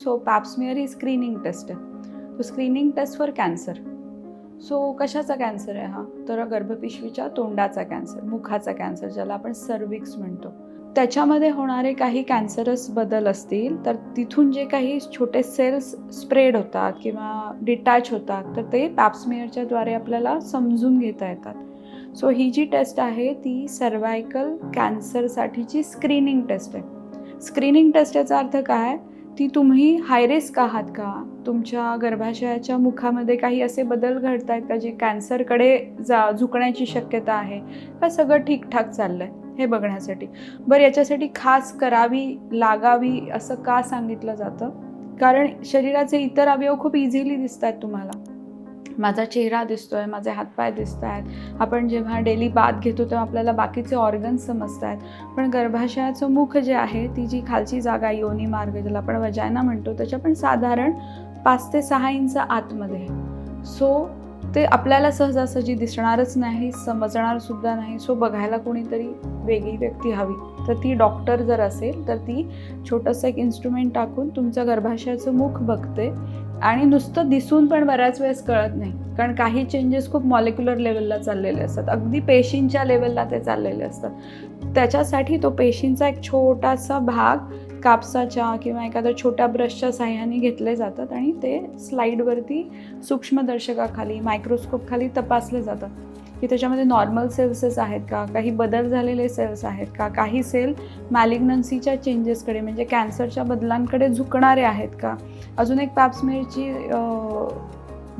So pap smear ही screening test आहे. तो screening test for cancer. So कशाचा कॅन्सर आहे हा? तर गर्भपिशवीच्या तोंडाचा कॅन्सर, मुखाचा कॅन्सर, ज्याला आपण सर्विक्स म्हणतो. त्याच्यामध्ये होणारे काही कॅन्सरस बदल असतील तर तिथून जे काही छोटे सेल्स स्प्रेड होतात किंवा डिटॅच होतात तर ते पॅप्समियरच्या द्वारे आपल्याला समजून घेता येतात. सो ही जी टेस्ट आहे ती सर्वायकल कॅन्सरसाठीची स्क्रीनिंग टेस्ट आहे. स्क्रीनिंग टेस्ट याचा अर्थ काय? ती तुम्ही हाय रिस्क आहात का? तुमच्या गर्भाशयाच्या मुखामध्ये काही असे बदल घडत आहेत का जे कॅन्सरकडे झुकण्याची शक्यता आहे का? सगळं ठीकठाक चाललं आहे हे बघण्यासाठी. बरं, याच्यासाठी खास करावी लागावी असं का सांगितलं जातं? कारण शरीराचे इतर अवयव खूप इझिली दिसत आहेत तुम्हाला. माझा चेहरा दिसतोय, माझे हातपाय दिसत आहेत. आपण जेव्हा डेली बाथ घेतो तेव्हा आपल्याला बाकीचे ऑर्गन्स समजत आहेत. पण गर्भाशयाचं मुख जे आहे, ती जी खालची जागा योनी मार्ग ज्याला आपण वजायना म्हणतो, त्याच्या पण साधारण 5 ते 6 इंच आतमध्ये आहे. सो ते आपल्याला सहजासहजी दिसणारच नाही, समजणार सुद्धा नाही. सो बघायला कोणीतरी वेगळी व्यक्ती हवी. तर ती डॉक्टर जर असेल तर ती छोटंसं एक इन्स्ट्रुमेंट टाकून तुमचं गर्भाशयाचं मुख बघते आणि नुसतं दिसून पण बऱ्याच वेळेस कळत नाही, कारण काही चेंजेस खूप मॉलिक्युलर लेवलला चाललेले असतात, अगदी पेशींच्या लेवलला ते चाललेले असतात. त्याच्यासाठी तो पेशींचा एक छोटासा भाग कापसाच्या किंवा एखाद्या छोट्या ब्रशच्या साह्याने घेतले जातात आणि ते स्लाईडवरती सूक्ष्मदर्शकाखाली मायक्रोस्कोपखाली तपासले जातात की त्याच्यामध्ये नॉर्मल सेल्सच आहेत का, काही बदल झालेले सेल्स आहेत का, काही सेल मॅलिग्नन्सीच्या चेंजेसकडे म्हणजे कॅन्सरच्या बदलांकडे झुकणारे आहेत का. अजून एक पॅप्समियरची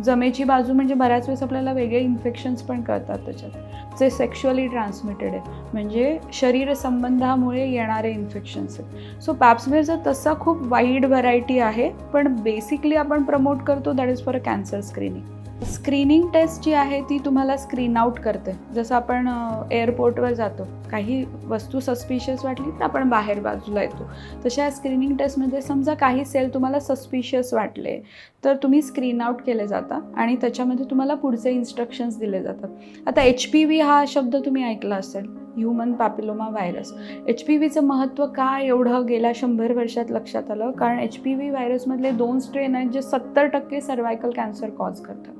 जमेची बाजू म्हणजे बऱ्याच वेळेस आपल्याला वेगळे इन्फेक्शन्स पण कळतात त्याच्यात, जे सेक्शुअली ट्रान्समिटेड आहे, म्हणजे शरीर संबंधामुळे येणारे इन्फेक्शन्स आहेत. सो पॅप्समियरचा तसा खूप वाईड व्हरायटी आहे, पण बेसिकली आपण प्रमोट करतो that is for a cancer screening. Screening test जी आहे ती तुम्हाला स्क्रीन आउट करते. जसं आपण एअरपोर्टवर जातो, काही वस्तू सस्पिशियस वाटली तर आपण बाहेर बाजूला येतो, तशा स्क्रीनिंग टेस्टमध्ये समजा काही सेल तुम्हाला सस्पिशियस वाटले तर तुम्ही स्क्रीन आउट केले जाता आणि त्याच्यामध्ये तुम्हाला पुढचे इन्स्ट्रक्शन्स दिले जातात. आता HPV हा शब्द तुम्ही ऐकला असेल, ह्युमन पॅपिलोमा व्हायरस. HPVचं महत्त्व काय एवढं गेल्या 100 वर्षात लक्षात आलं? कारण HPV व्हायरसमधले 2 स्ट्रेन आहेत जे 70% सर्वायकल कॅन्सर कॉज करतात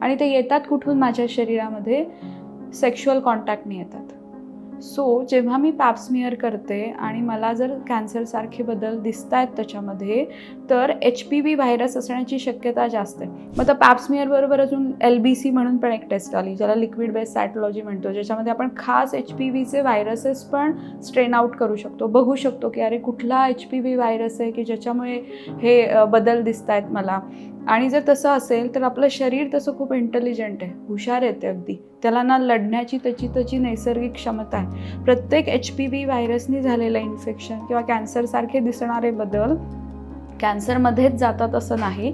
आणि ते येतात कुठून? माझ्या शरीरामध्ये सेक्शुअल कॉन्टॅक्टने येतात. सो जेव्हा मी पॅप्समियर करते आणि मला जर कॅन्सरसारखे बदल दिसत आहेत त्याच्यामध्ये, तर HPV व्हायरस असण्याची शक्यता जास्त आहे. मग आता पॅप्समियरबरोबर अजून LBC म्हणून पण एक टेस्ट आली, ज्याला लिक्विड बेस सायटोलॉजी म्हणतो, ज्याच्यामध्ये आपण खास HPVचे व्हायरसेस पण स्ट्रेन आउट करू शकतो, बघू शकतो की अरे कुठला HPV व्हायरस आहे की ज्याच्यामुळे हे बदल दिसत आहेत मला. आणि जर तसं असेल तर आपलं शरीर तसं खूप इंटेलिजंट आहे, हुशार येते अगदी. त्याला ना लढण्याची त्याची नैसर्गिक क्षमता आहे. प्रत्येक HPV व्हायरसनी झालेलं इन्फेक्शन किंवा कॅन्सरसारखे दिसणारे बदल कॅन्सरमध्येच जातात असं नाही.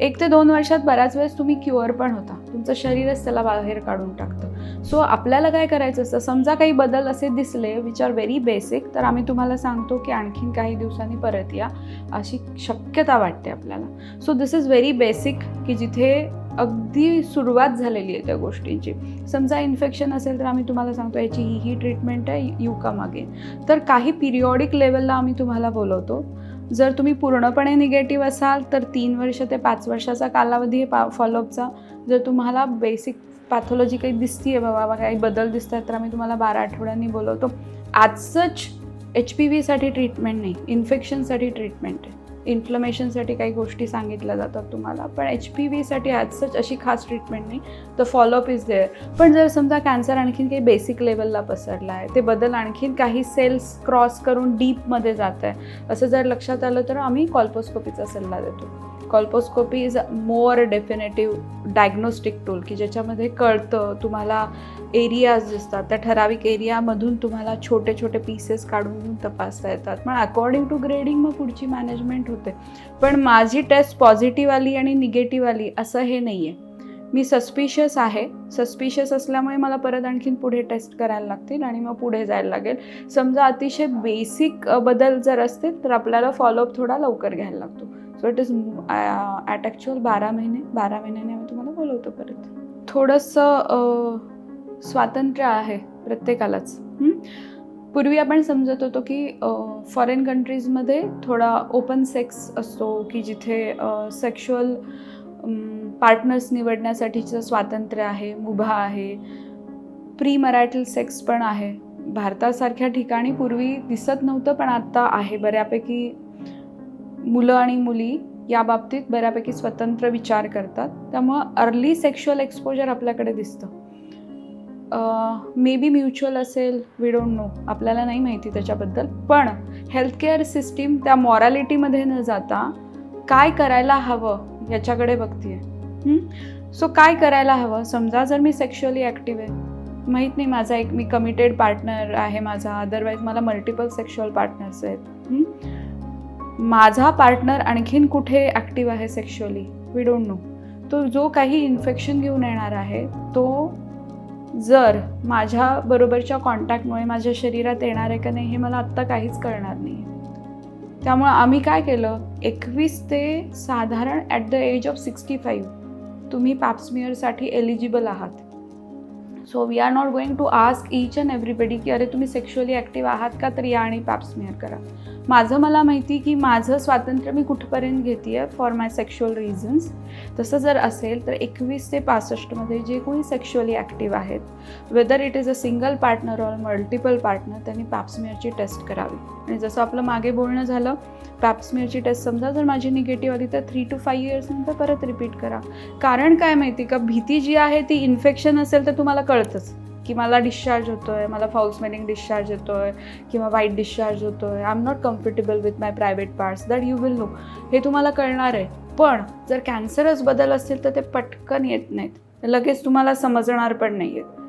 1 ते 2 वर्षात बऱ्याच वेळेस तुम्ही क्युअर पण होता, तुमचं शरीरच त्याला बाहेर काढून टाकतं. सो आपल्याला काय करायचं असतं, समजा काही बदल असे दिसले विच आर व्हेरी बेसिक, तर आम्ही तुम्हाला सांगतो की आणखीन काही दिवसांनी परत या, अशी शक्यता वाटते आपल्याला. So this is very basic की जिथे अगदी सुरुवात झालेली आहे त्या गोष्टींची. समजा इन्फेक्शन असेल तर आम्ही तुम्हाला सांगतो याची ही ट्रीटमेंट आहे, यू कम अगेन. तर काही पिरियॉडिक लेवलला आम्ही तुम्हाला बोलवतो. जर तुम्ही पूर्णपणे निगेटिव्ह असाल तर 3 वर्ष ते 5 वर्षाचा कालावधी आहे फॉलोअपचा. जर तुम्हाला बेसिक पॅथॉलॉजी काही दिसतीये, बाबा काही बदल दिसत आहेत, तर आम्ही तुम्हाला 12 आठवड्यांनी बोलवतो. आजच HPVसाठी ट्रीटमेंट नाही, इन्फेक्शनसाठी ट्रीटमेंट आहे. इन्फ्लमेशनसाठी काही गोष्टी सांगितल्या जातात तुम्हाला, पण HPVसाठी आजच अशी खास ट्रीटमेंट नाही. The follow up is there. पण जर समजा कॅन्सर आणखीन काही बेसिक लेवलला पसरला आहे, ते बदल आणखीन काही सेल्स क्रॉस करून डीपमध्ये जात आहे, असं जर लक्षात आलं तर आम्ही कॉल्पोस्कोपीचा सल्ला देतो. Colposcopy is more definitive diagnostic tool की ज्याच्यामध्ये कळतं तुम्हाला एरियाज दिसतात, त्या ठराविक एरियामधून तुम्हाला छोटे छोटे पीसेस काढून तपासता येतात. पण अकॉर्डिंग टू ग्रेडिंग मग पुढची मॅनेजमेंट होते. पण माझी टेस्ट पॉझिटिव्ह आली आणि निगेटिव्ह आली असं हे नाही आहे. मी सस्पिशियस आहे, सस्पिशियस असल्यामुळे मला परत आणखीन पुढे टेस्ट करायला लागतील आणि मग पुढे जायला लागेल. समजा अतिशय बेसिक बदल जर असतील तर आपल्याला फॉलोअप थोडा लवकर घ्यायला लागतो. So it is at actual 12 महिन्याने आम्ही तुम्हाला बोलवतो परत. थोडंसं स्वातंत्र्य आहे प्रत्येकालाच. पूर्वी आपण समजत होतो की फॉरेन कंट्रीजमध्ये थोडा ओपन सेक्स असतो की जिथे सेक्शुअल पार्टनर्स निवडण्यासाठीचं स्वातंत्र्य आहे, मुभा आहे, प्री मॅरिटल सेक्स पण आहे. भारतासारख्या ठिकाणी पूर्वी दिसत नव्हतं, पण आता आहे. बऱ्यापैकी मुलं आणि मुली या बाबतीत बऱ्यापैकी स्वतंत्र विचार करतात. त्यामुळं अर्ली सेक्शुअल एक्सपोजर आपल्याकडे दिसतं. मे बी म्युच्युअल असेल, वी डोंट नो, आपल्याला नाही माहिती त्याच्याबद्दल. पण हेल्थकेअर सिस्टीम त्या मॉरॅलिटीमध्ये न जाता काय करायला हवं याच्याकडे बघतीये. सो काय करायला हवं, समजा जर मी सेक्शुअली ॲक्टिव्ह आहे, माहीत नाही माझा मी कमिटेड पार्टनर आहे माझा, अदरवाईज मला मल्टिपल सेक्शुअल पार्टनर्स आहेत. माझा पार्टनर आणखीन कुठे ॲक्टिव्ह आहे सेक्शुअली, वी डोंट नो. तो जो काही इन्फेक्शन घेऊन येणार आहे तो जर माझ्या बरोबरच्या कॉन्टॅक्टमुळे माझ्या शरीरात येणार आहे का नाही हे मला आत्ता काहीच कळणार नाही. त्यामुळं आम्ही काय केलं, 21 ते साधारण ॲट द एज ऑफ 65 तुम्ही पॅप्समिअरसाठी एलिजिबल आहात. So we are not going to ask each and everybody की अरे तुम्ही सेक्शुअली ॲक्टिव्ह आहात का, तर या आणि पॅप्समिअर करा. मला माहिती की माझं स्वातंत्र्य मी कुठपर्यंत घेते आहे फॉर माय सेक्शुअल रिझन्स. तसं जर असेल तर 21 ते 65 जे कोणी सेक्शुअली ॲक्टिव्ह आहेत, whether it is a single partner or multiple partner, त्यांनी पॅप्समिअरची टेस्ट करावी. आणि जसं आपलं मागे बोलणं झालं, पॅप्समिअरची टेस्ट समजा जर माझी निगेटिव्ह आली तर 3 to 5 years नंतर परत रिपीट करा. कारण काय माहिती का, भीती जी आहे ती इन्फेक्शन असेल तर तुम्हाला कळतंच की मला डिस्चार्ज होतो आहे, मला फाऊल स्मेलिंग डिस्चार्ज येतो आहे किंवा वाईट डिस्चार्ज होतो आहे, I am not comfortable with my private parts, that you will know, हे तुम्हाला कळणार आहे. पण जर कॅन्सरस बदल असतील तर ते पटकन येत नाहीत, लगेच तुम्हाला समजणार पण नाही आहेत.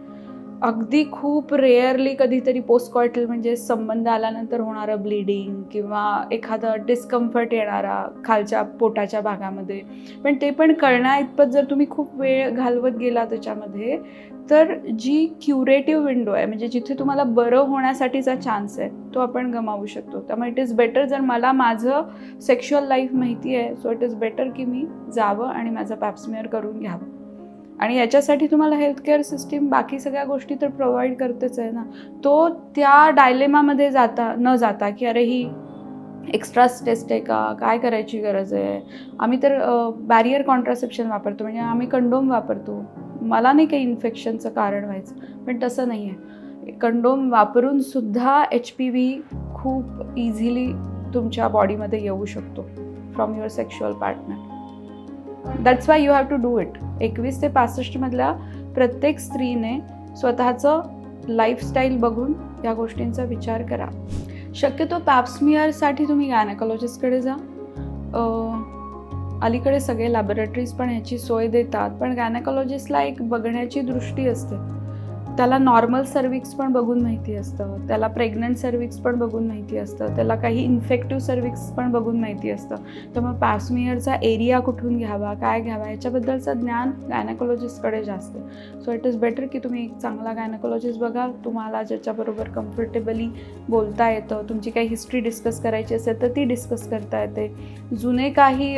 अगदी खूप रेअरली कधीतरी पोस्टकॉयटल म्हणजे संबंध आल्यानंतर होणारं ब्लिडिंग किंवा एखादं डिस्कम्फर्ट येणारा खालच्या पोटाच्या भागामध्ये, पण ते पण कळण्या इतपत जर तुम्ही खूप वेळ घालवत गेला त्याच्यामध्ये, तर जी क्युरेटिव्ह विंडो आहे म्हणजे जिथे तुम्हाला बरं होण्यासाठीचा चान्स आहे तो आपण गमावू शकतो. त्यामुळे इट इज बेटर, जर मला माझं सेक्शुअल लाईफ माहिती आहे, सो इट इज बेटर की मी जावं आणि माझं पॅप्समिअर करून घ्यावं. आणि याच्यासाठी तुम्हाला हेल्थकेअर सिस्टीम बाकी सगळ्या गोष्टी तर प्रोव्हाइड करतेच आहे ना. तो त्या डायलेमामध्ये न जाता की अरे ही एक्स्ट्रा टेस्ट आहे का, काय करायची गरज आहे. आम्ही तर बॅरियर कॉन्ट्रासेप्शन वापरतो, म्हणजे आम्ही कंडोम वापरतो. मला नाही काही इन्फेक्शनचं कारण व्हायचं, पण तसं नाही आहे. कंडोम वापरून सुद्धा HPV खूप इझिली तुमच्या बॉडीमध्ये येऊ शकतो from your sexual partner. That's why you have to do it. 21 ते 65 प्रत्येक स्त्रीने स्वतःचं लाईफस्टाईल बघून या गोष्टींचा विचार करा. शक्यतो पॅप्समिअरसाठी तुम्ही गायनेकॉलॉजिस्टकडे जा. अलीकडे सगळे लॅबोरेटरीज पण ह्याची सोय देतात, पण गायनेकॉलॉजिस्टला एक बघण्याची दृष्टी असते. त्याला नॉर्मल सर्विक्स पण बघून माहिती असतं, त्याला प्रेग्नंट सर्विक्स पण बघून माहिती असतं, त्याला काही इन्फेक्टिव्ह सर्विक्स पण बघून माहिती असतं. त्यामुळे पॅप्समिअरचा एरिया कुठून घ्यावा, काय घ्यावा, याच्याबद्दलचं ज्ञान गायनेकॉलॉजिस्टकडे जास्त आहे. सो इट इज बेटर की तुम्ही एक चांगला गायनेकॉलॉजिस्ट बघा, तुम्हाला ज्याच्याबरोबर कम्फर्टेबली बोलता येतं. तुमची काही हिस्ट्री डिस्कस करायची असेल तर ती डिस्कस करता येते. जुने काही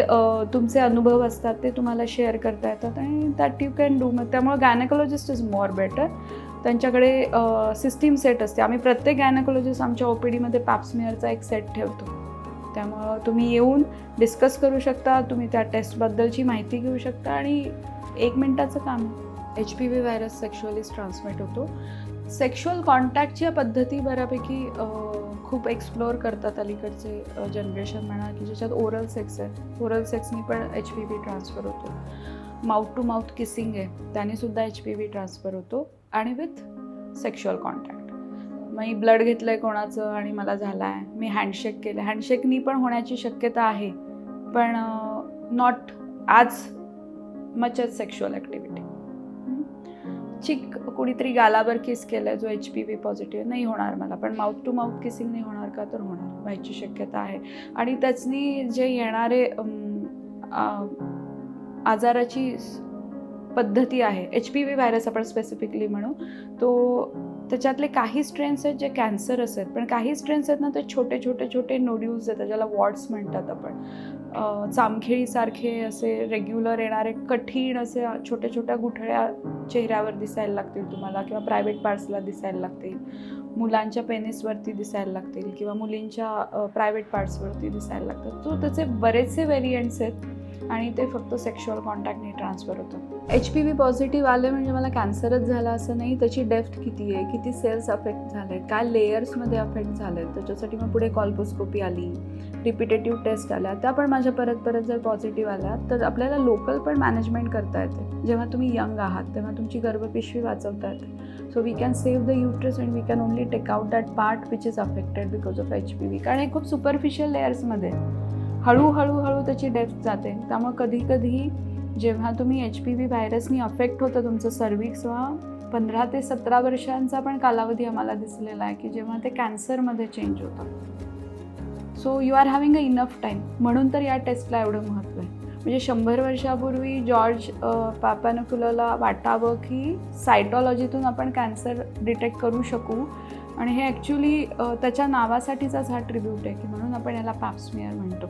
तुमचे अनुभव असतात ते तुम्हाला शेअर करता येतात आणि दॅट यू कॅन डू. मग त्यामुळे गायनेकॉलॉजिस्ट इज मोर बेटर. त्यांच्याकडे सिस्टीम सेट असते. आम्ही प्रत्येक गायनेकॉलॉजिस्ट आमच्या OPDमध्ये पॅप्समिअरचा एक सेट ठेवतो. त्यामुळं तुम्ही येऊन डिस्कस करू शकता, तुम्ही त्या टेस्टबद्दलची माहिती घेऊ शकता आणि 1 मिनिटाचं काम. HPV व्हायरस सेक्शुअलीच ट्रान्समिट होतो. सेक्शुअल कॉन्टॅक्टच्या पद्धती बऱ्यापैकी खूप एक्सप्लोअर करतात अलीकडचे जनरेशन म्हणा, की ज्याच्यात ओरल सेक्स आहे. ओरल सेक्सनी पण HPV ट्रान्सफर होतो. माउथ टू माउथ किसिंग आहे, त्यानेसुद्धा HPV ट्रान्सफर होतो. आणि with sexual contact, me blood घेतलं आहे कोणाचं आणि मला झाला आहे, मी हँडशेक केलं, हँडशेकनी पण होण्याची शक्यता आहे, पण not as much as sexual activity. कुणीतरी गालावर किस केलं आहे जो HPV पॉझिटिव्ह, नाही होणार मला, पण माउथ टू माउथ किसिंग नाही होणार का, तर होणार, व्हायची शक्यता आहे. आणि त्याचनी जे येणारे आजाराची पद्धती आहे, HPV व्हायरस आपण स्पेसिफिकली म्हणू, तो त्याच्यातले काही स्ट्रेन्स आहेत जे कॅन्सरस आहेत, पण काही स्ट्रेन्स आहेत ना ते छोटे छोटे छोटे नोड्यूल्स आहेत, त्याला वॉट्स म्हणतात आपण. चामखेळीसारखे असे रेग्युलर येणारे कठीण असे छोट्या छोट्या गुठळ्या चेहऱ्यावर दिसायला लागतील तुम्हाला, किंवा प्रायव्हेट पार्ट्सला दिसायला लागतील. मुलांच्या पेनिसवरती दिसायला लागतील किंवा मुलींच्या प्रायव्हेट पार्ट्सवरती दिसायला लागतात. सो त्याचे बरेचसे व्हेरियंट्स आहेत आणि ते फक्त सेक्शुअल कॉन्टॅक्टने ट्रान्सफर होतं. HPV पॉझिटिव्ह आले म्हणजे मला कॅन्सरच झाला असं नाही. त्याची डेप्थ किती आहे, किती सेल्स अफेक्ट झाले, काय लेयर्समध्ये अफेक्ट झाले, त्याच्यासाठी मग पुढे कॉल्पोस्कोपी आली, रिपिटेटिव्ह टेस्ट आल्या, त्या पण माझ्या परत जर पॉझिटिव्ह आल्या तर आपल्याला लोकल पण मॅनेजमेंट करता येते. जेव्हा तुम्ही यंग आहात तेव्हा तुमची गर्भपिशवी वाचवता येते. So we can save the uterus and we can only take out that part which is affected because of HPV. कारण हे खूप सुपरफिशियल लेयर्समध्ये हळूहळू त्याची डेप्थ जाते. त्यामुळे कधी जेव्हा तुम्ही HPV व्हायरसनी अफेक्ट होतं तुमचं सर्विक्स, 15 ते 17 वर्षांचा पण कालावधी आम्हाला दिसलेला आहे की जेव्हा ते कॅन्सरमध्ये चेंज होतं. So you are having a enough time. म्हणून तर या टेस्टला एवढं महत्त्व आहे. म्हणजे 100 वर्षापूर्वी जॉर्ज पापानिकुलला वाटावं की सायटॉलॉजीतून आपण कॅन्सर डिटेक्ट करू शकू आणि हे ॲक्च्युली त्याच्या नावासाठीचाच हा ट्रिब्यूट आहे की म्हणून आपण याला पॅप्समियर म्हणतो.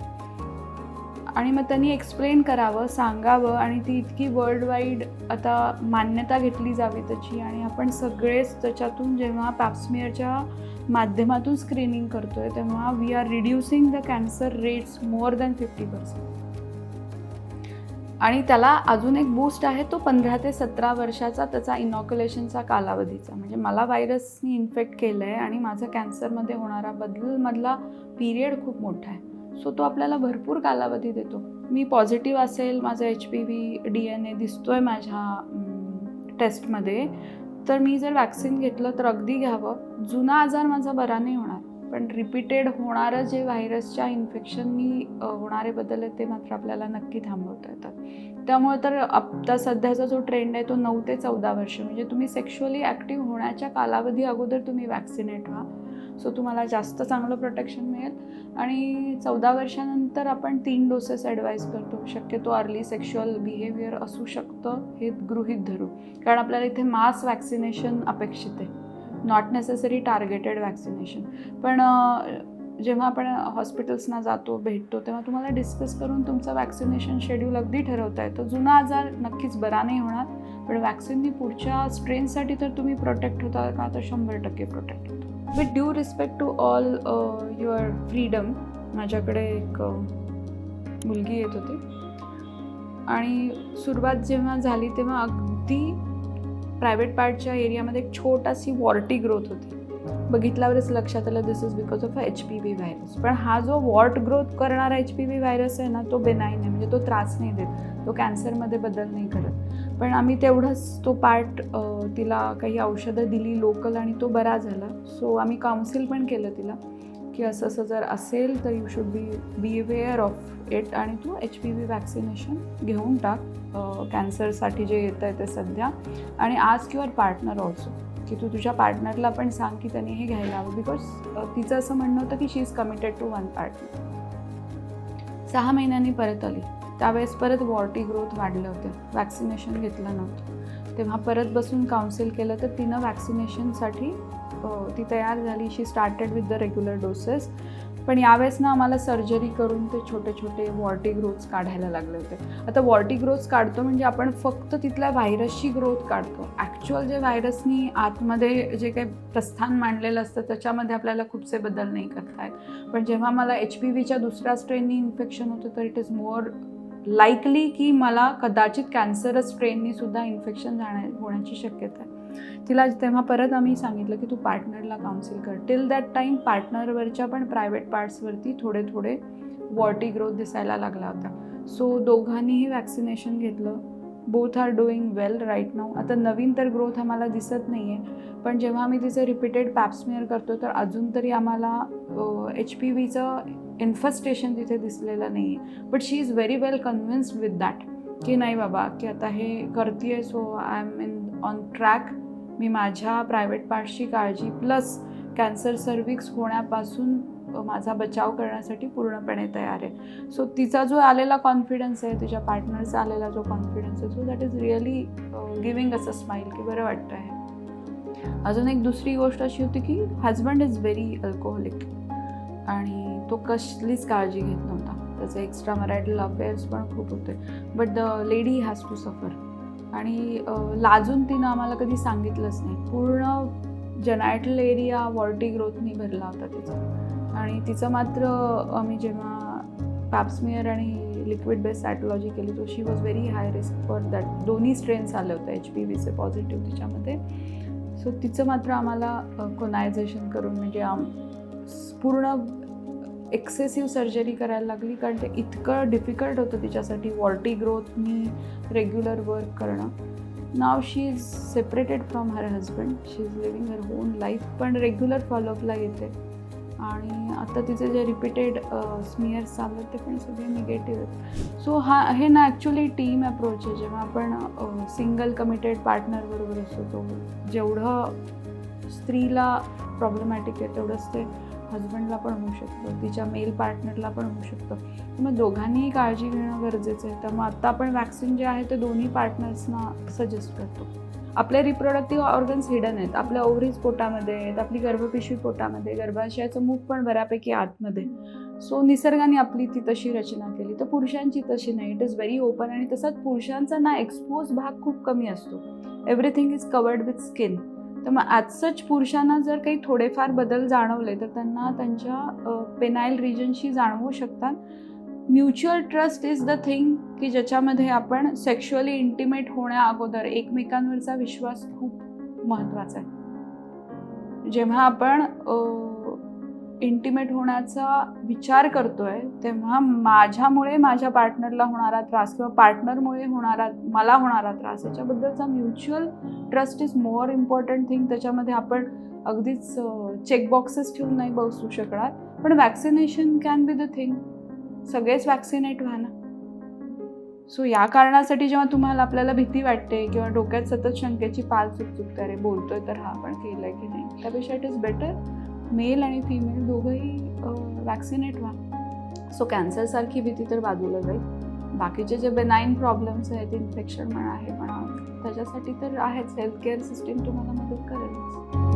आणि मग त्यांनी एक्सप्लेन करावं, सांगावं आणि ती इतकी वर्ल्ड वाईड आता मान्यता घेतली जावी त्याची. आणि आपण सगळेच त्याच्यातून जेव्हा पॅप्समियरच्या माध्यमातून स्क्रीनिंग करतोय तेव्हा we are reducing the cancer rates more than 50%. आणि त्याला अजून एक बूस्ट आहे तो 15 ते 17 वर्षाचा त्याचा इनॉक्युलेशनचा कालावधीचा. म्हणजे मला व्हायरसनी इन्फेक्ट केलं आहे आणि माझा कॅन्सरमध्ये होणारा बदलमधला पिरियड खूप मोठा आहे. सो तो आपल्याला भरपूर कालावधी देतो. मी पॉझिटिव्ह असेल, माझं HPV DNA दिसतोय माझ्या टेस्टमध्ये, तर मी जर वॅक्सिन घेतलं तर अगदी घ्यावं. जुना आजार माझा बरा नाही होणार, पण रिपीटेड होणारं जे व्हायरसच्या इन्फेक्शननी होणारे बदल आहेत ते मात्र आपल्याला नक्की थांबवता येतात. त्यामुळे तर आता सध्याचा जो ट्रेंड आहे तो 9 ते 14 वर्ष, म्हणजे तुम्ही सेक्शुअली ॲक्टिव्ह होण्याच्या कालावधी अगोदर तुम्ही वॅक्सिनेट व्हा. सो तुम्हाला जास्त चांगलं प्रोटेक्शन मिळेल. आणि 14 वर्षानंतर आपण 3 डोसेस ॲडवाईज करतो. शक्यतो अर्ली सेक्शुअल बिहेवियर असू शकतं हे गृहीत धरू, कारण आपल्याला इथे मास वॅक्सिनेशन अपेक्षित आहे, नॉट नेसेसरी टार्गेटेड वॅक्सिनेशन. पण जेव्हा आपण हॉस्पिटल्सना जातो, भेटतो, तेव्हा तुम्हाला डिस्कस करून तुमचं वॅक्सिनेशन शेड्यूल अगदी ठरवता येतं. जुना आजार नक्कीच बरा नाही होणार, पण वॅक्सिननी पुढच्या स्ट्रेनसाठी तर तुम्ही प्रोटेक्ट होता का, तर 100% प्रोटेक्ट होता. With due respect to all your freedom, माझ्याकडे एक मुलगी येत होती आणि सुरुवात जेव्हा झाली तेव्हा अगदी प्रायव्हेट पार्टच्या एरियामध्ये एक छोटाशी वॉर्टी ग्रोथ होती. बघितल्यावरच लक्षात आलं this is because of HPV virus. पण हा जो वॉर्ट ग्रोथ करणारा HPV व्हायरस आहे ना, तो बेनाईन आहे, म्हणजे तो त्रास नाही देत, तो कॅन्सरमध्ये बदल नाही करत. पण आम्ही तेवढंच तो पार्ट तिला काही औषधं दिली लोकल आणि तो बरा झाला. सो आम्ही काउन्सिल पण केलं तिला की असं जर असेल तर you should be aware of it आणि तू HPV वॅक्सिनेशन घेऊन टाक कॅन्सरसाठी जे येतं आहे ते सध्या. आणि आस्क युअर पार्टनर ऑल्सो की तू तुझ्या पार्टनरला पण सांग की त्यांनी हे घ्यायला हवं, बिकॉज तिचं असं म्हणणं होतं की she is committed to one partner. 6 महिन्यांनी परत आली, त्यावेळेस परत वॉर्टी ग्रोथ वाढले होते, वॅक्सिनेशन घेतलं नव्हतं. तेव्हा परत बसून काउन्सिल केलं तर तिनं वॅक्सिनेशनसाठी ती तयार झाली. She started with the regular doses. पण यावेळेस ना आम्हाला सर्जरी करून ते छोटे छोटे वॉर्टी ग्रोथ्स काढायला लागले होते. आता वॉर्टी ग्रोथ्स काढतो म्हणजे आपण फक्त तिथल्या व्हायरसची ग्रोथ काढतो. ॲक्च्युअल जे व्हायरसनी आतमध्ये जे काही प्रस्थान मांडलेलं असतं त्याच्यामध्ये आपल्याला खूपसे बदल नाही करता येत. पण जेव्हा मला HPVच्या दुसऱ्या स्ट्रेननी इन्फेक्शन होतं तर इट इज मोर लाईकली की मला कदाचित कॅन्सरस स्ट्रेननी सुद्धा इन्फेक्शन होण्याची शक्यता आहे. तिला तेव्हा परत आम्ही सांगितलं की तू पार्टनरला काउन्सिल कर. टिल दॅट टाईम पार्टनरवरच्या पण प्रायव्हेट पार्ट्सवरती थोडे वॉर्टी ग्रोथ दिसायला लागला होता. सो दोघांनीही वॅक्सिनेशन घेतलं. बोथ आर डुईंग वेल राईट नाऊ. आता नवीन तर ग्रोथ आम्हाला दिसत नाही आहे, पण जेव्हा आम्ही तिचं रिपीटेड पॅप्समियर करतो तर अजून तरी आम्हाला HPVचं इन्फेस्टेशन तिथे दिसलेलं नाही आहे. But she is very well convinced with that की नाही बाबा की आता हे करते, so I am in on track. मी माझ्या प्रायव्हेट पार्ट्सची काळजी प्लस कॅन्सर सर्विक्स होण्यापासून माझा बचाव करण्यासाठी पूर्णपणे तयार आहे. सो तिचा जो आलेला कॉन्फिडन्स आहे, तिच्या पार्टनरचा आलेला जो कॉन्फिडन्स आहे, so that is really giving us a smile की बरं वाटतं आहे. अजून एक दुसरी गोष्ट अशी होती की हजबंड इज व्हेरी अल्कोहोलिक आणि तो कसलीच काळजी घेत नव्हता. त्याचे एक्स्ट्रा मॅरिटल अफेअर्स पण खूप होते. But the lady has to suffer. आणि लाजून तिनं आम्हाला कधी सांगितलंच नाही. पूर्ण जेनायटल एरिया वॉर्टी ग्रोथनी भरला होता तिचा. आणि तिचं मात्र आम्ही जेव्हा पॅप्समियर आणि लिक्विड बेस सायटोलॉजी केली तो she was very high risk for that. दोन्ही स्ट्रेन्स आले होते HPVचे पॉझिटिव्ह तिच्यामध्ये. सो तिचं मात्र आम्हाला कोनायझेशन करून म्हणजे पूर्ण एक्सेसिव्ह सर्जरी करायला लागली, कारण ते इतकं डिफिकल्ट होतं तिच्यासाठी वॉर्टी ग्रोथनी रेग्युलर वर्क करणं. नाव she is separated from her husband, she is living her own life, पण रेग्युलर फॉलोअपला येते. आणि आता तिचे जे रिपीटेड स्मिअर्स चालतात ते पण सगळे निगेटिव्ह आहेत. सो हे ना ॲक्च्युली टीम अप्रोच आहे. जेव्हा आपण सिंगल कमिटेड पार्टनरबरोबर असतो तो जेवढं स्त्रीला प्रॉब्लेमॅटिक आहे तेवढंच ते हजबंडला पण होऊ शकतं, तिच्या मेल पार्टनरला पण होऊ शकतं. मग दोघांनीही काळजी घेणं गरजेचं आहे. त्यामुळे आत्ता आपण वॅक्सिन जे आहे ते दोन्ही पार्टनर्सना सजेस्ट करतो. आपले रिप्रोडक्टिव्ह ऑर्गन्स हिडन आहेत. आपल्या ओव्हरीज पोटामध्ये आहेत, आपली गर्भपिशवी पोटामध्ये, गर्भाशयाचं मुख पण बऱ्यापैकी आतमध्ये. सो निसर्गाने आपली ती तशी रचना केली. तर पुरुषांची तशी नाही, इट इज व्हेरी ओपन. आणि तसंच पुरुषांचा ना एक्सपोज भाग खूप कमी असतो. Everything is covered with skin. तर मग ॲज सच पुरुषांना जर काही थोडेफार बदल जाणवले तर त्यांना त्यांच्या पेनाईल रिजनशी जाणवू शकतात. Mutual trust is the thing की ज्याच्यामध्ये आपण सेक्शुअली इंटिमेट होण्या अगोदर एकमेकांवरचा विश्वास खूप महत्त्वाचा आहे. जेव्हा आपण इंटिमेट होण्याचा विचार करतोय तेव्हा माझ्यामुळे माझ्या पार्टनरला होणारा त्रास किंवा पार्टनरमुळे मला होणारा त्रास याच्याबद्दलचा mutual trust is more important thing. त्याच्यामध्ये आपण अगदीच चेकबॉक्सेस ठेवून नाही बसू शकणार. पण vaccination can be the thing. सगळेच वॅक्सिनेट व्हा ना. सो या कारणासाठी जेव्हा आपल्याला भीती वाटते किंवा डोक्यात सतत शंकेची पाल चुकचुकते, अरे बोलतोय तर हा आपण केलंय की नाही, त्यापेक्षा इट इज बेटर मेल आणि फिमेल दोघंही वॅक्सिनेट व्हा. सो कॅन्सरसारखी भीती तर बाजूला जाईल. बाकीचे जे बेनाईन प्रॉब्लेम्स आहेत, इन्फेक्शन म्हणा हे म्हणा, त्याच्यासाठी तर आहेच. हेल्थ केअर सिस्टीम तुम्हाला मदत करेलच.